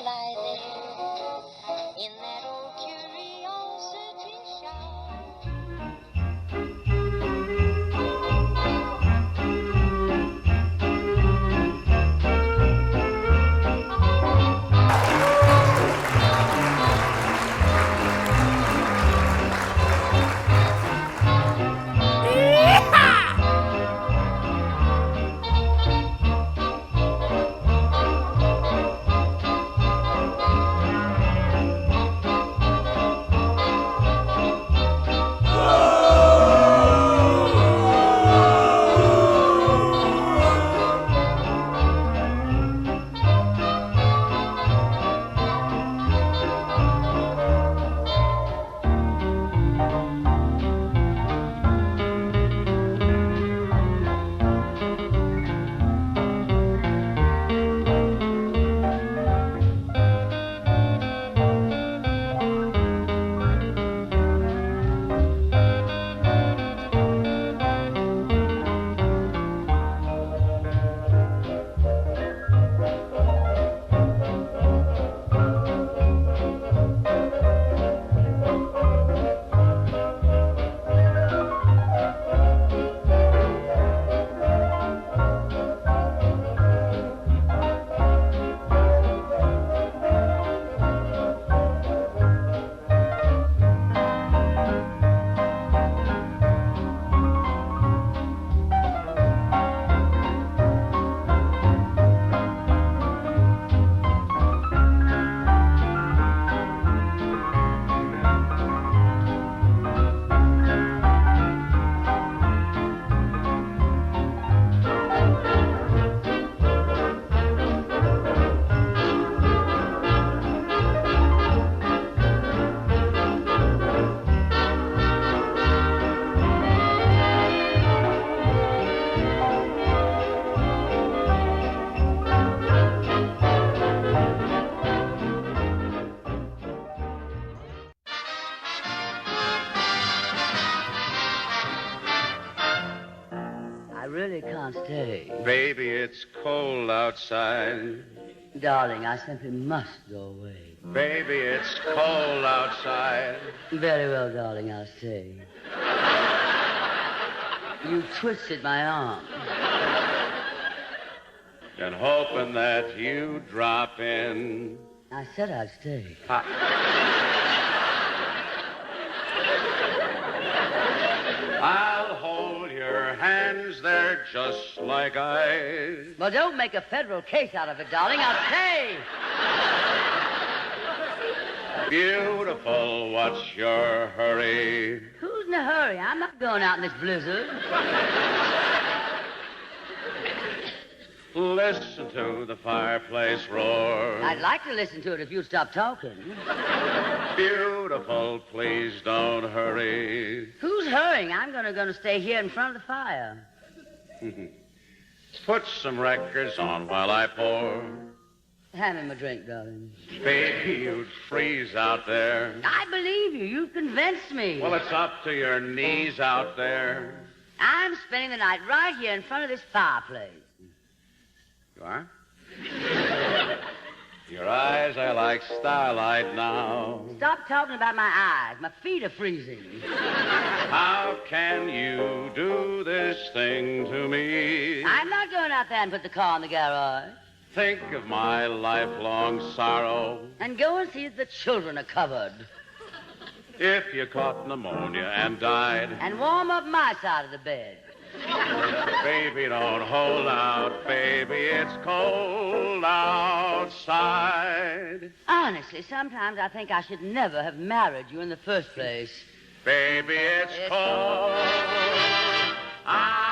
lie there in that old curiosity I really can't stay. Baby, it's cold outside. Darling, I simply must go away. Baby, it's cold outside. Very well, darling, I'll stay. You twisted my arm. And hoping that you drop in. I said I'd stay. I'll hold your hands there just like I... Well, don't make a federal case out of it, darling. I'll stay. Beautiful, what's your hurry? Who's in a hurry? I'm not going out in this blizzard. Listen to the fireplace roar. I'd like to listen to it if you'd stop talking. Beautiful, please don't hurry. Who's hurrying? I'm gonna stay here in front of the fire. Put some records on while I pour. Hand me my drink, darling. Baby, you'd freeze out there. I believe you. You've convinced me. Well, it's up to your knees out there. I'm spending the night right here in front of this fireplace. You are? Your eyes are like starlight now. Stop talking about my eyes. My feet are freezing. How can you do this thing to me? I'm not going out there and put the car in the garage. Think of my lifelong sorrow. And go and see that the children are covered. If you caught pneumonia and died. And warm up my side of the bed. Baby, don't hold out, baby, it's cold outside. Honestly, sometimes I think I should never have married you in the first place. Baby, it's cold outside.